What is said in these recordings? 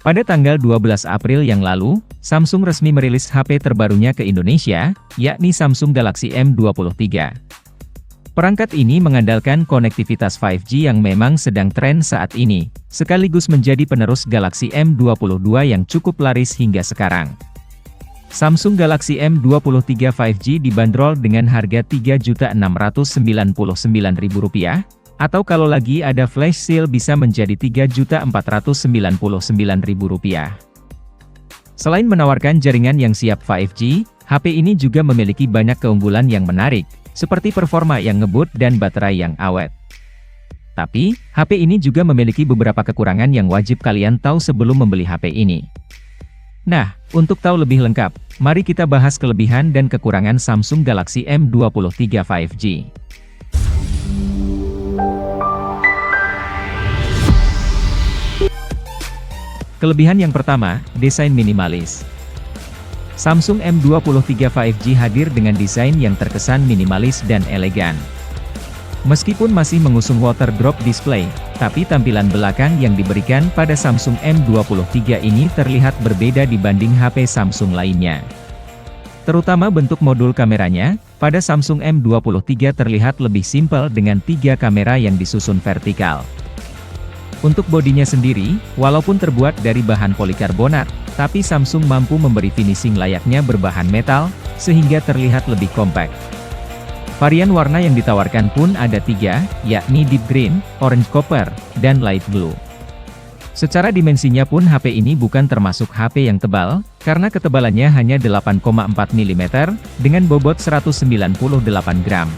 Pada tanggal 12 April yang lalu, Samsung resmi merilis HP terbarunya ke Indonesia, yakni Samsung Galaxy M23. Perangkat ini mengandalkan konektivitas 5G yang memang sedang tren saat ini, sekaligus menjadi penerus Galaxy M22 yang cukup laris hingga sekarang. Samsung Galaxy M23 5G dibanderol dengan harga Rp3.699.000, atau kalau lagi ada flash sale bisa menjadi Rp3.499.000. Selain menawarkan jaringan yang siap 5G, HP ini juga memiliki banyak keunggulan yang menarik, seperti performa yang ngebut dan baterai yang awet. Tapi, HP ini juga memiliki beberapa kekurangan yang wajib kalian tahu sebelum membeli HP ini. Nah, untuk tahu lebih lengkap, mari kita bahas kelebihan dan kekurangan Samsung Galaxy M23 5G. Kelebihan yang pertama, desain minimalis. Samsung M23 5G hadir dengan desain yang terkesan minimalis dan elegan. Meskipun masih mengusung water drop display, tapi tampilan belakang yang diberikan pada Samsung M23 ini terlihat berbeda dibanding HP Samsung lainnya. Terutama bentuk modul kameranya, pada Samsung M23 terlihat lebih simpel dengan 3 kamera yang disusun vertikal. Untuk bodinya sendiri, walaupun terbuat dari bahan polikarbonat, tapi Samsung mampu memberi finishing layaknya berbahan metal, sehingga terlihat lebih kompak. Varian warna yang ditawarkan pun ada 3, yakni deep green, orange copper, dan light blue. Secara dimensinya pun HP ini bukan termasuk HP yang tebal, karena ketebalannya hanya 8,4 mm, dengan bobot 198 gram.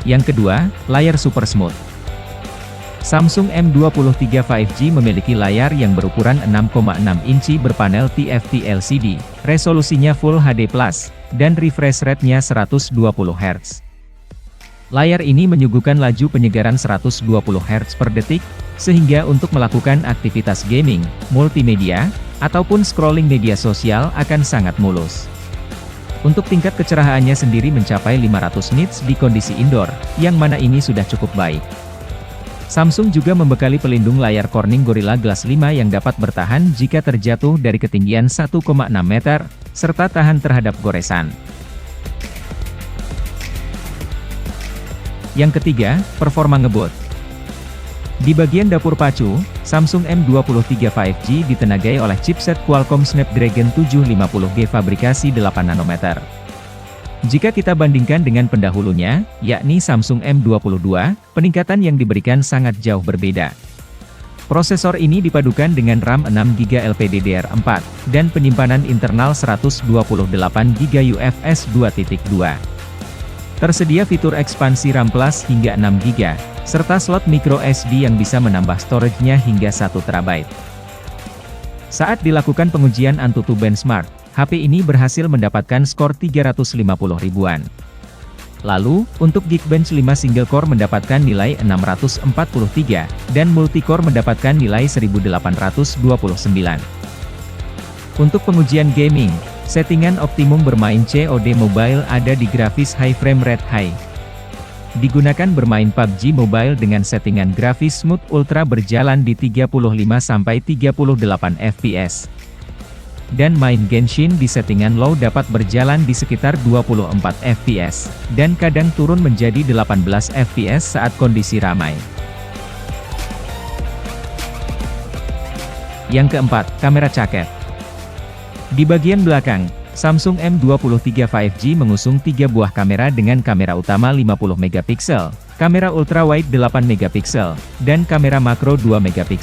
Yang kedua, layar super smooth. Samsung M23 5G memiliki layar yang berukuran 6,6 inci berpanel TFT LCD, resolusinya Full HD+, dan refresh rate-nya 120 Hz. Layar ini menyuguhkan laju penyegaran 120 Hz per detik, sehingga untuk melakukan aktivitas gaming, multimedia, ataupun scrolling media sosial akan sangat mulus. Untuk tingkat kecerahaannya sendiri mencapai 500 nits di kondisi indoor, yang mana ini sudah cukup baik. Samsung juga membekali pelindung layar Corning Gorilla Glass 5 yang dapat bertahan jika terjatuh dari ketinggian 1,6 meter, serta tahan terhadap goresan. Yang ketiga, performa ngebut. Di bagian dapur pacu, Samsung M23 5G ditenagai oleh chipset Qualcomm Snapdragon 750G fabrikasi 8 nanometer. Jika kita bandingkan dengan pendahulunya, yakni Samsung M22, peningkatan yang diberikan sangat jauh berbeda. Prosesor ini dipadukan dengan RAM 6GB LPDDR4, dan penyimpanan internal 128GB UFS 2.2. Tersedia fitur ekspansi RAM Plus hingga 6GB, serta slot micro SD yang bisa menambah storage-nya hingga 1TB. Saat dilakukan pengujian Antutu Benchmark, HP ini berhasil mendapatkan skor 350 ribuan. Lalu, untuk Geekbench 5 single core mendapatkan nilai 643, dan multicore mendapatkan nilai 1829. Untuk pengujian gaming, settingan optimum bermain COD Mobile ada di grafis High Frame Rate High. Digunakan bermain PUBG Mobile dengan settingan grafis Smooth Ultra berjalan di 35-38 fps. Dan main Genshin di settingan Low dapat berjalan di sekitar 24 fps, dan kadang turun menjadi 18 fps saat kondisi ramai. Yang keempat, kamera caket. Di bagian belakang, Samsung M23 5G mengusung 3 buah kamera dengan kamera utama 50MP, kamera ultrawide 8MP, dan kamera makro 2MP.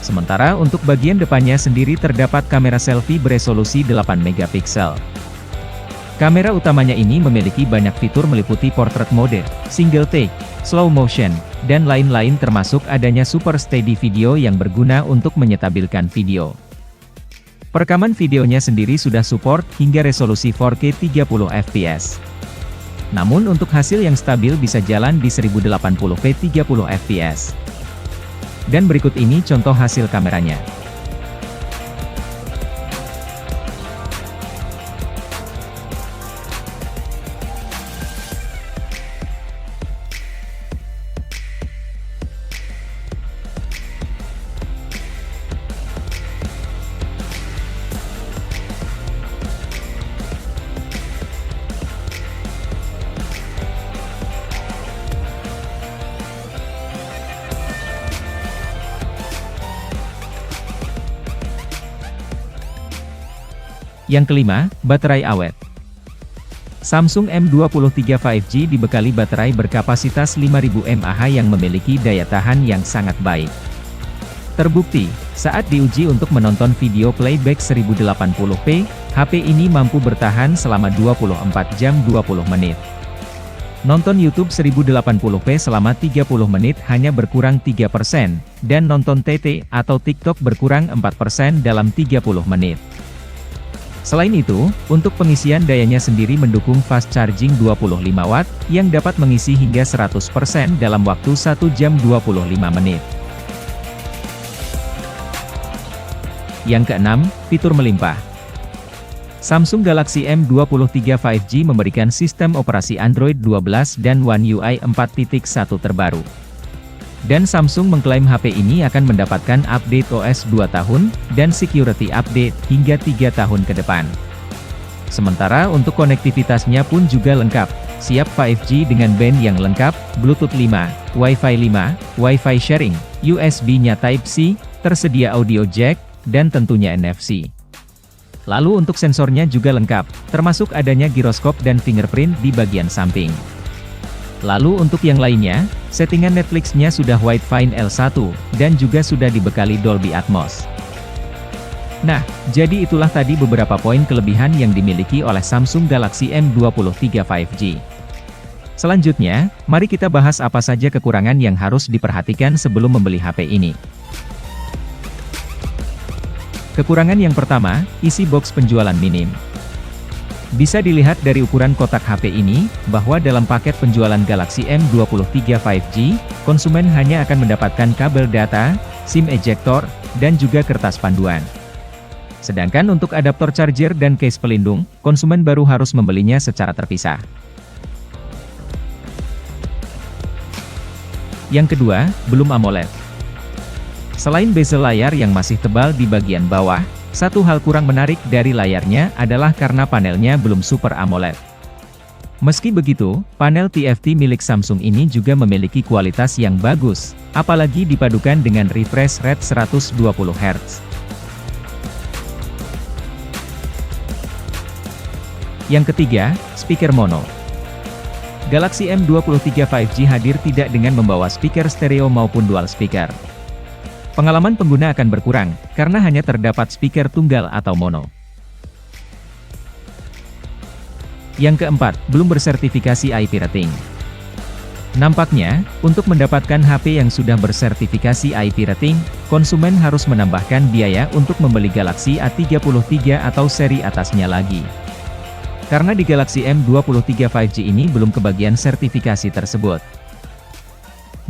Sementara untuk bagian depannya sendiri terdapat kamera selfie beresolusi 8MP. Kamera utamanya ini memiliki banyak fitur meliputi portrait mode, single take, slow motion, dan lain-lain termasuk adanya super steady video yang berguna untuk menyetabilkan video. Perekaman videonya sendiri sudah support hingga resolusi 4K 30fps. Namun untuk hasil yang stabil bisa jalan di 1080p 30fps. Dan berikut ini contoh hasil kameranya. Yang kelima, baterai awet. Samsung M23 5G dibekali baterai berkapasitas 5000 mAh yang memiliki daya tahan yang sangat baik. Terbukti, saat diuji untuk menonton video playback 1080p, HP ini mampu bertahan selama 24 jam 20 menit. Nonton YouTube 1080p selama 30 menit hanya berkurang 3%, dan nonton TT atau TikTok berkurang 4% dalam 30 menit. Selain itu, untuk pengisian dayanya sendiri mendukung fast charging 25 Watt, yang dapat mengisi hingga 100% dalam waktu 1 jam 25 menit. Yang keenam, fitur melimpah. Samsung Galaxy M23 5G memberikan sistem operasi Android 12 dan One UI 4.1 terbaru. Dan Samsung mengklaim HP ini akan mendapatkan update OS 2 tahun, dan security update hingga 3 tahun ke depan. Sementara untuk konektivitasnya pun juga lengkap, siap 5G dengan band yang lengkap, Bluetooth 5, Wi-Fi 5, Wi-Fi sharing, USB-nya Type-C, tersedia audio jack, dan tentunya NFC. Lalu untuk sensornya juga lengkap, termasuk adanya giroskop dan fingerprint di bagian samping. Lalu untuk yang lainnya, settingan Netflix-nya sudah Widevine L1, dan juga sudah dibekali Dolby Atmos. Nah, jadi itulah tadi beberapa poin kelebihan yang dimiliki oleh Samsung Galaxy M23 5G. Selanjutnya, mari kita bahas apa saja kekurangan yang harus diperhatikan sebelum membeli HP ini. Kekurangan yang pertama, isi box penjualan minim. Bisa dilihat dari ukuran kotak HP ini, bahwa dalam paket penjualan Galaxy M23 5G, konsumen hanya akan mendapatkan kabel data, SIM ejector, dan juga kertas panduan. Sedangkan untuk adaptor charger dan case pelindung, konsumen baru harus membelinya secara terpisah. Yang kedua, belum AMOLED. Selain bezel layar yang masih tebal di bagian bawah, satu hal kurang menarik dari layarnya adalah karena panelnya belum Super AMOLED. Meski begitu, panel TFT milik Samsung ini juga memiliki kualitas yang bagus, apalagi dipadukan dengan refresh rate 120 Hz. Yang ketiga, speaker mono. Galaxy M23 5G hadir tidak dengan membawa speaker stereo maupun dual speaker. Pengalaman pengguna akan berkurang, karena hanya terdapat speaker tunggal atau mono. Yang keempat, belum bersertifikasi IP rating. Nampaknya, untuk mendapatkan HP yang sudah bersertifikasi IP rating, konsumen harus menambahkan biaya untuk membeli Galaxy A33 atau seri atasnya lagi. Karena di Galaxy M23 5G ini belum kebagian sertifikasi tersebut.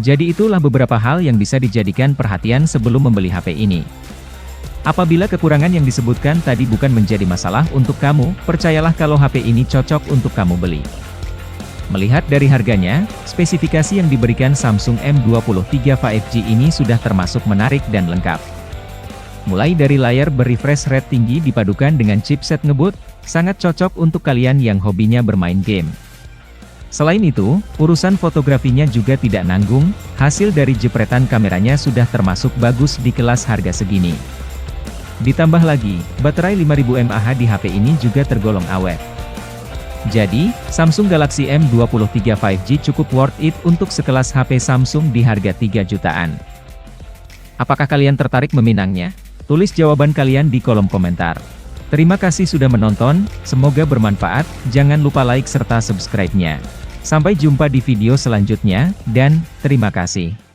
Jadi itulah beberapa hal yang bisa dijadikan perhatian sebelum membeli HP ini. Apabila kekurangan yang disebutkan tadi bukan menjadi masalah untuk kamu, percayalah kalau HP ini cocok untuk kamu beli. Melihat dari harganya, spesifikasi yang diberikan Samsung M23 5G ini sudah termasuk menarik dan lengkap. Mulai dari layar ber-refresh rate tinggi dipadukan dengan chipset ngebut, sangat cocok untuk kalian yang hobinya bermain game. Selain itu, urusan fotografinya juga tidak nanggung, hasil dari jepretan kameranya sudah termasuk bagus di kelas harga segini. Ditambah lagi, baterai 5000 mAh di HP ini juga tergolong awet. Jadi, Samsung Galaxy M23 5G cukup worth it untuk sekelas HP Samsung di harga 3 jutaan. Apakah kalian tertarik meminangnya? Tulis jawaban kalian di kolom komentar. Terima kasih sudah menonton, semoga bermanfaat, jangan lupa like serta subscribe-nya. Sampai jumpa di video selanjutnya, dan terima kasih.